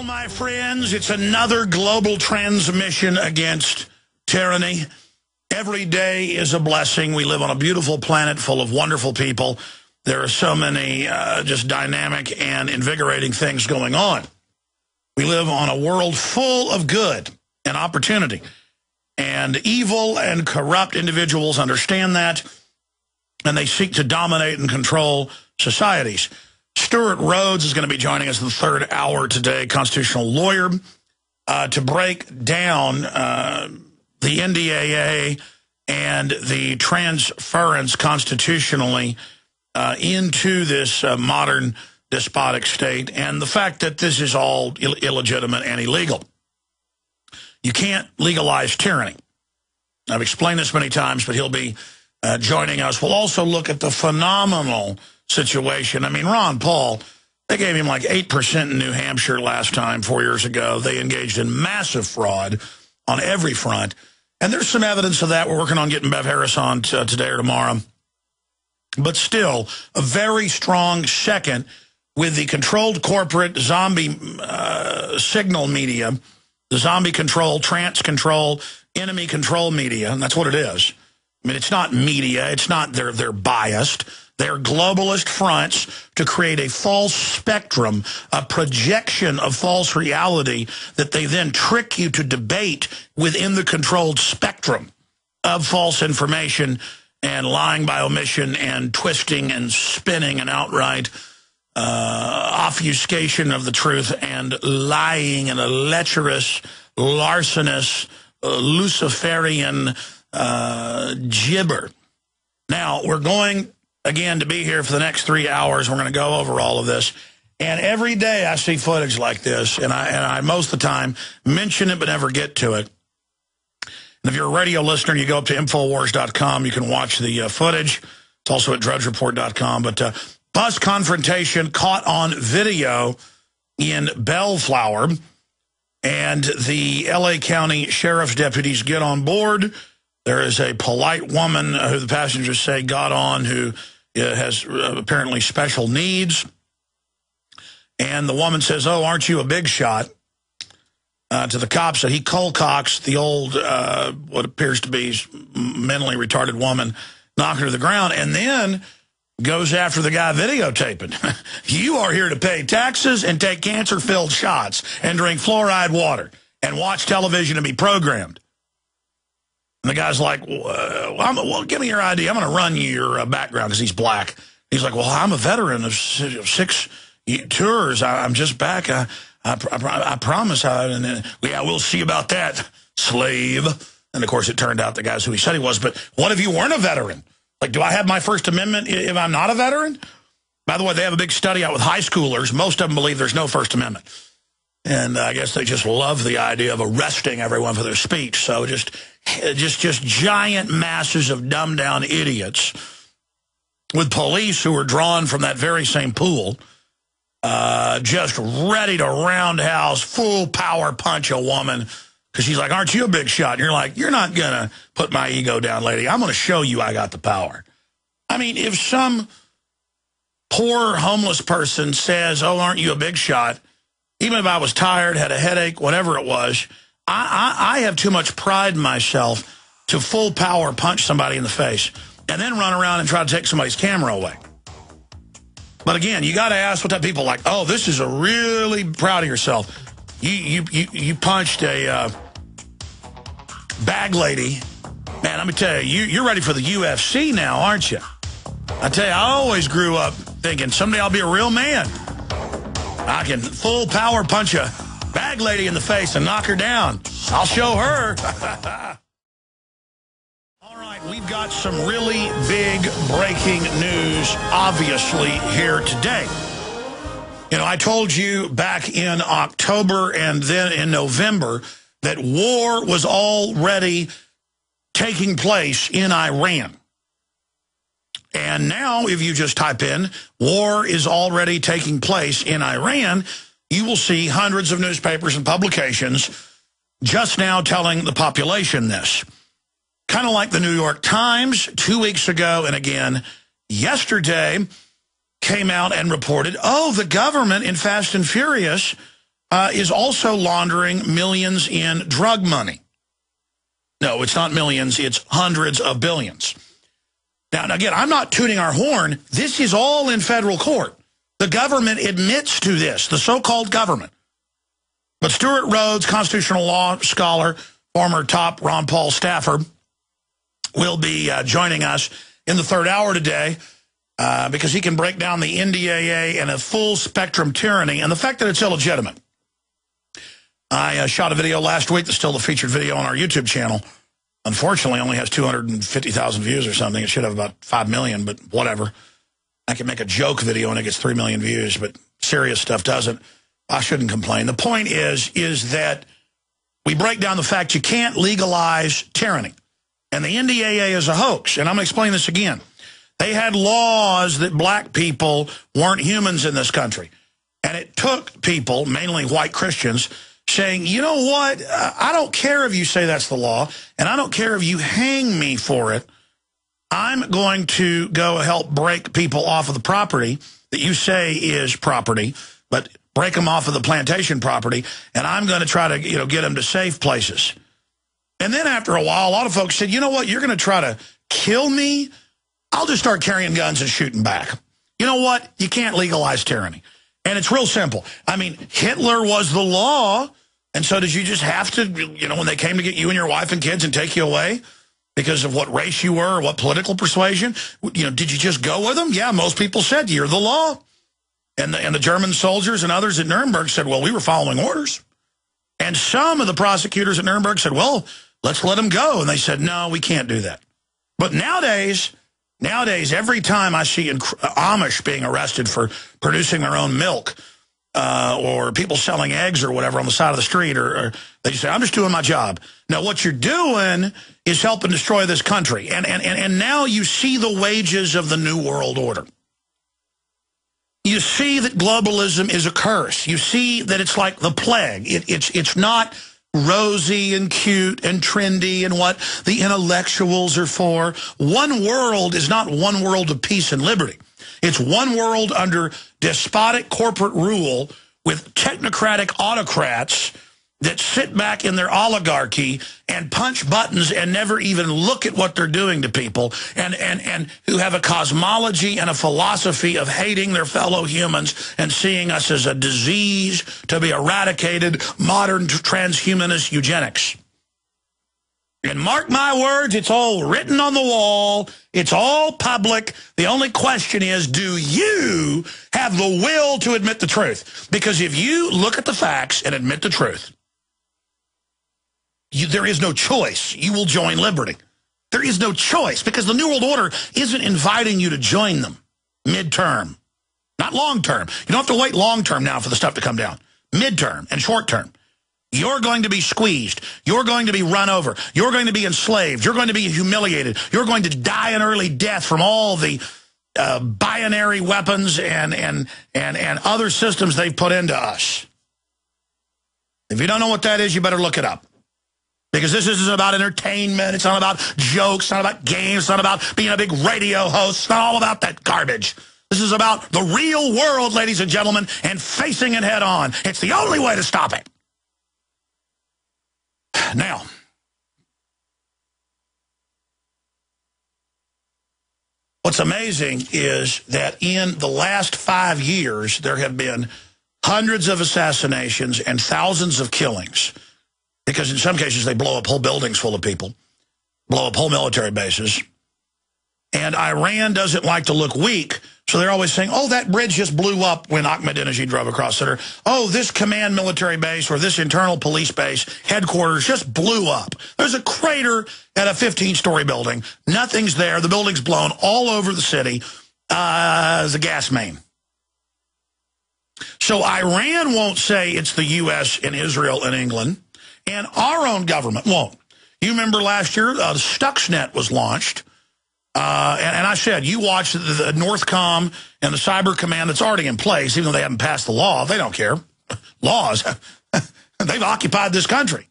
my friends, it's another global transmission against tyranny. Every day is a blessing. We live on a beautiful planet full of wonderful people. There are so many just dynamic and invigorating things going on. We live on a world full of good and opportunity. And evil and corrupt individuals understand that, and they seek to dominate and control societies. Stuart Rhodes is going to be joining us in the third hour today, constitutional lawyer, to break down the NDAA and the transference constitutionally into this modern despotic state, and the fact that this is all illegitimate and illegal. You can't legalize tyranny. I've explained this many times, but he'll be joining us. We'll also look at the phenomenal situation. I mean, Ron Paul, they gave him like 8% in New Hampshire last time, 4 years ago. They engaged in massive fraud on every front. And there's some evidence of that. We're working on getting Bev Harris on today or tomorrow. But still, a very strong second with the controlled corporate zombie signal media, the zombie control, trance control, enemy control media, and that's what it is. I mean, it's not media. It's not they're biased. They're globalist fronts to create a false spectrum, a projection of false reality that they then trick you to debate within the controlled spectrum of false information and lying by omission and twisting and spinning and outright obfuscation of the truth and lying and a lecherous, larcenous, Luciferian gibber. Now, we're going again to be here for the next 3 hours. We're going to go over all of this. And every day I see footage like this, and I most of the time mention it but never get to it. And if you're a radio listener, you go up to Infowars.com. You can watch the footage. It's also at DrudgeReport.com. But bus confrontation caught on video in Bellflower. And the L.A. County Sheriff's deputies get on board. There is a polite woman who the passengers say got on who has apparently special needs. And the woman says, "Oh, aren't you a big shot?" To the cops. So he cold cocks the old, what appears to be mentally retarded woman, knocking her to the ground, and then goes after the guy videotaping. "You are here to pay taxes and take cancer-filled shots and drink fluoride water and watch television and be programmed." And the guy's like, well, give me your ID. I'm going to run you your background, because he's black. He's like, "Well, I'm a veteran of 6 tours. I'm just back. I promise." Yeah, we'll see about that, slave. And, of course, it turned out the guy's who he said he was. But what if you weren't a veteran? Like, do I have my First Amendment if I'm not a veteran? By the way, they have a big study out with high schoolers. Most of them believe there's no First Amendment. And I guess they just love the idea of arresting everyone for their speech. So just giant masses of dumbed-down idiots with police who are drawn from that very same pool, just ready to roundhouse, full power punch a woman. Because she's like, "Aren't you a big shot?" And you're like, "You're not going to put my ego down, lady. I'm going to show you I got the power." I mean, if some poor homeless person says, "Oh, aren't you a big shot?" Even if I was tired, had a headache, whatever it was, I have too much pride in myself to full power punch somebody in the face and then run around and try to take somebody's camera away. But again, you got to ask what type of people like, "Oh, this is a really proud of yourself. You punched a bag lady. Man, let me tell you, you're ready for the UFC now, aren't you?" I tell you, I always grew up thinking someday I'll be a real man. I can full power punch a bag lady in the face and knock her down. I'll show her. All right, we've got some really big breaking news, obviously, here today. You know, I told you back in October and then in November that war was already taking place in Iran. And now, if you just type in, "war is already taking place in Iran," you will see hundreds of newspapers and publications just now telling the population this. Kind of like the New York Times 2 weeks ago, and again yesterday, came out and reported, oh, the government in Fast and Furious is also laundering millions in drug money. No, it's not millions, it's hundreds of billions. Now, again, I'm not tooting our horn. This is all in federal court. The government admits to this, the so-called government. But Stuart Rhodes, constitutional law scholar, former top Ron Paul staffer, will be joining us in the third hour today because he can break down the NDAA and a full-spectrum tyranny and the fact that it's illegitimate. I shot a video last week that's still the featured video on our YouTube channel. Unfortunately, only has 250,000 views or something. It should have about 5 million, but whatever. I can make a joke video and it gets 3 million views, but serious stuff doesn't. I shouldn't complain. The point is that we break down the fact you can't legalize tyranny. And the NDAA is a hoax. And I'm going to explain this again. They had laws that black people weren't humans in this country. And it took people, mainly white Christians, saying, you know what, I don't care if you say that's the law, and I don't care if you hang me for it. I'm going to go help break people off of the property that you say is property, but break them off of the plantation property, and I'm going to try to get them to safe places. And then after a while, a lot of folks said, you know what, you're going to try to kill me? I'll just start carrying guns and shooting back. You know what? You can't legalize tyranny. And it's real simple. I mean, Hitler was the law, and so did you just have to, when they came to get you and your wife and kids and take you away because of what race you were or what political persuasion, did you just go with them? Yeah, most people said, you're the law. And the German soldiers and others at Nuremberg said, well, we were following orders. And some of the prosecutors at Nuremberg said, well, let's let them go. And they said, no, we can't do that. But nowadays, every time I see Amish being arrested for producing their own milk or people selling eggs or whatever on the side of the street, or they say, I'm just doing my job. Now, what you're doing is helping destroy this country. And now you see the wages of the New World Order. You see that globalism is a curse. You see that it's like the plague. It's not rosy and cute and trendy and what the intellectuals are for. One world is not one world of peace and liberty. It's one world under despotic corporate rule with technocratic autocrats that sit back in their oligarchy and punch buttons and never even look at what they're doing to people, and who have a cosmology and a philosophy of hating their fellow humans and seeing us as a disease to be eradicated, modern transhumanist eugenics. And mark my words, it's all written on the wall. It's all public. The only question is, do you have the will to admit the truth? Because if you look at the facts and admit the truth, there is no choice. You will join liberty. There is no choice because the New World Order isn't inviting you to join them midterm, not long term. You don't have to wait long term now for the stuff to come down. Midterm and short term. You're going to be squeezed. You're going to be run over. You're going to be enslaved. You're going to be humiliated. You're going to die an early death from all the binary weapons and other systems they've put into us. If you don't know what that is, you better look it up. Because this isn't about entertainment. It's not about jokes. It's not about games. It's not about being a big radio host. It's not all about that garbage. This is about the real world, ladies and gentlemen, and facing it head on. It's the only way to stop it. Now, what's amazing is that in the last 5 years, there have been hundreds of assassinations and thousands of killings. Because in some cases, they blow up whole buildings full of people, blow up whole military bases. And Iran doesn't like to look weak, so they're always saying, oh, that bridge just blew up when Ahmadinejad drove across it. Or, oh, this command military base or this internal police base headquarters just blew up. There's a crater at a 15-story building. Nothing's there. The building's blown all over the city. There's a gas main. So Iran won't say it's the U.S. and Israel and England. And our own government won't. You remember last year, the Stuxnet was launched. And I said, you watch the Northcom and the Cyber Command that's already in place, even though they haven't passed the law. They don't care. Laws. They've occupied this country.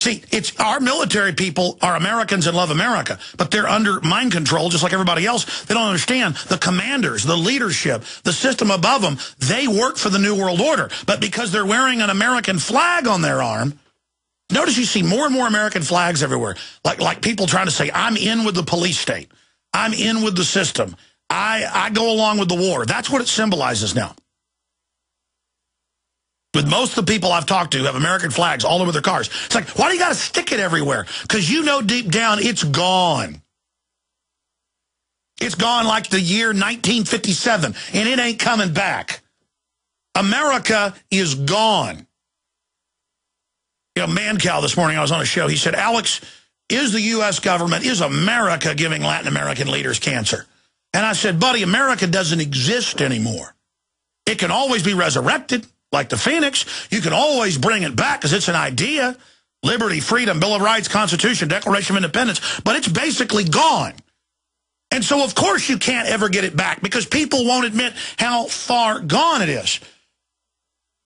See, it's our military people are Americans and love America, but they're under mind control just like everybody else. They don't understand the commanders, the leadership, the system above them. They work for the New World Order, but because they're wearing an American flag on their arm, notice you see more and more American flags everywhere, like people trying to say, I'm in with the police state. I'm in with the system. I go along with the war. That's what it symbolizes now. With most of the people I've talked to who have American flags all over their cars. It's like, why do you got to stick it everywhere? Because you know deep down it's gone. It's gone like the year 1957, and it ain't coming back. America is gone. You know, Mancow this morning, I was on a show, he said, Alex, is the U.S. government, is America giving Latin American leaders cancer? And I said, buddy, America doesn't exist anymore. It can always be resurrected. Like the Phoenix, you can always bring it back because it's an idea. Liberty, freedom, Bill of Rights, Constitution, Declaration of Independence. But it's basically gone. And so, of course, you can't ever get it back because people won't admit how far gone it is.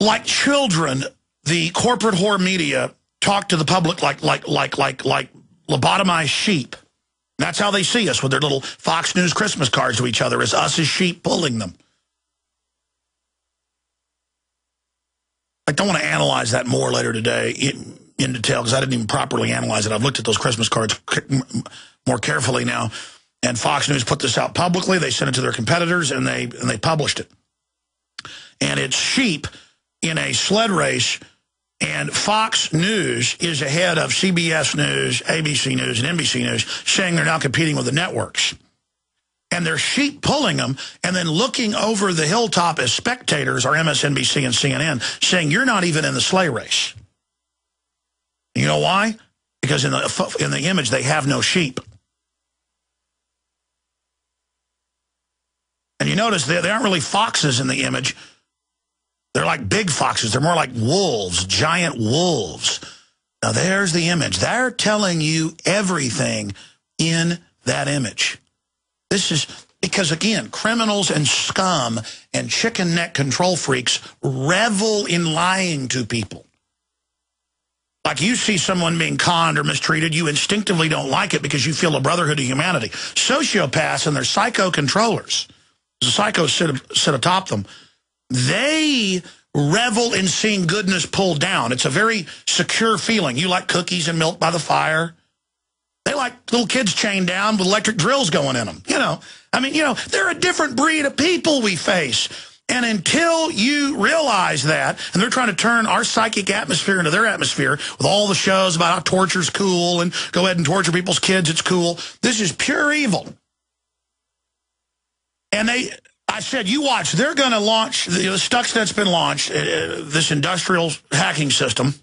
Like children, the corporate whore media talk to the public like lobotomized sheep. That's how they see us with their little Fox News Christmas cards to each other, as us as sheep pulling them. I don't want to analyze that more later today in detail because I didn't even properly analyze it. I've looked at those Christmas cards more carefully now. And Fox News put this out publicly. They sent it to their competitors, and they published it. And it's sheep in a sled race, and Fox News is ahead of CBS News, ABC News, and NBC News, saying they're now competing with the networks. And they're sheep pulling them and then looking over the hilltop as spectators are MSNBC and CNN saying, you're not even in the sleigh race. You know why? Because in the image, they have no sheep. And you notice they aren't really foxes in the image. They're like big foxes. They're more like wolves, giant wolves. Now, there's the image. They're telling you everything in that image. This is because, again, criminals and scum and chicken neck control freaks revel in lying to people. Like you see someone being conned or mistreated, you instinctively don't like it because you feel a brotherhood of humanity. Sociopaths and their psycho controllers, the psychos sit atop them, they revel in seeing goodness pulled down. It's a very secure feeling. You like cookies and milk by the fire. They like little kids chained down with electric drills going in them. They're a different breed of people we face. And until you realize that, and they're trying to turn our psychic atmosphere into their atmosphere with all the shows about how torture's cool and go ahead and torture people's kids, it's cool. This is pure evil. And I said, you watch, they're going to launch, the Stuxnet's been launched, this industrial hacking system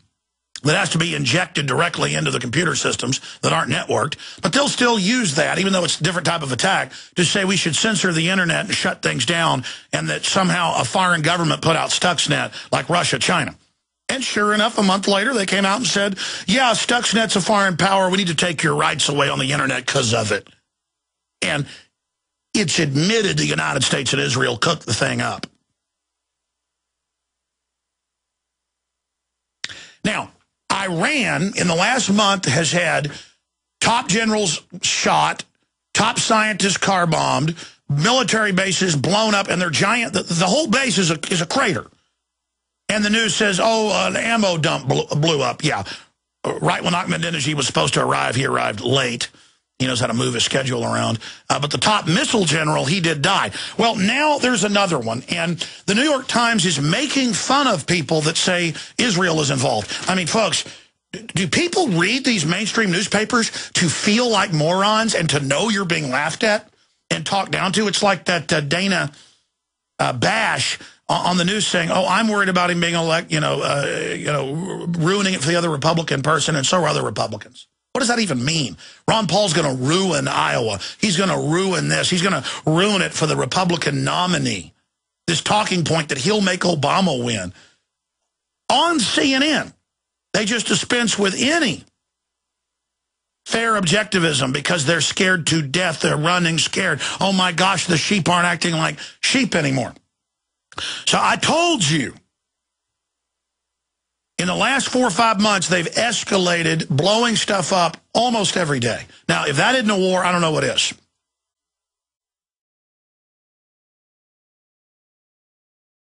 that has to be injected directly into the computer systems that aren't networked. But they'll still use that, even though it's a different type of attack, to say we should censor the internet and shut things down, and that somehow a foreign government put out Stuxnet like Russia, China. And sure enough, a month later, they came out and said, yeah, Stuxnet's a foreign power. We need to take your rights away on the internet because of it. And it's admitted the United States and Israel cooked the thing up. Now, Iran, in the last month, has had top generals shot, top scientists car bombed, military bases blown up, and they're giant. The whole base is a crater. And the news says, an ammo dump blew up. Yeah, right when Ahmadinejad was supposed to arrive, he arrived late. He knows how to move his schedule around. But the top missile general, he did die. Well, now there's another one. And the New York Times is making fun of people that say Israel is involved. I mean, folks, do people read these mainstream newspapers to feel like morons and to know you're being laughed at and talked down to? It's like that Dana Bash on the news saying, I'm worried about him being elected, ruining it for the other Republican person, and so are other Republicans. What does that even mean? Ron Paul's going to ruin Iowa. He's going to ruin this. He's going to ruin it for the Republican nominee. This talking point that he'll make Obama win. On CNN, they just dispense with any fair objectivism because they're scared to death. They're running scared. Oh, my gosh, the sheep aren't acting like sheep anymore. So I told you, In the last 4 or 5 months, they've escalated, blowing stuff up almost every day. Now, if that isn't a war, I don't know what is.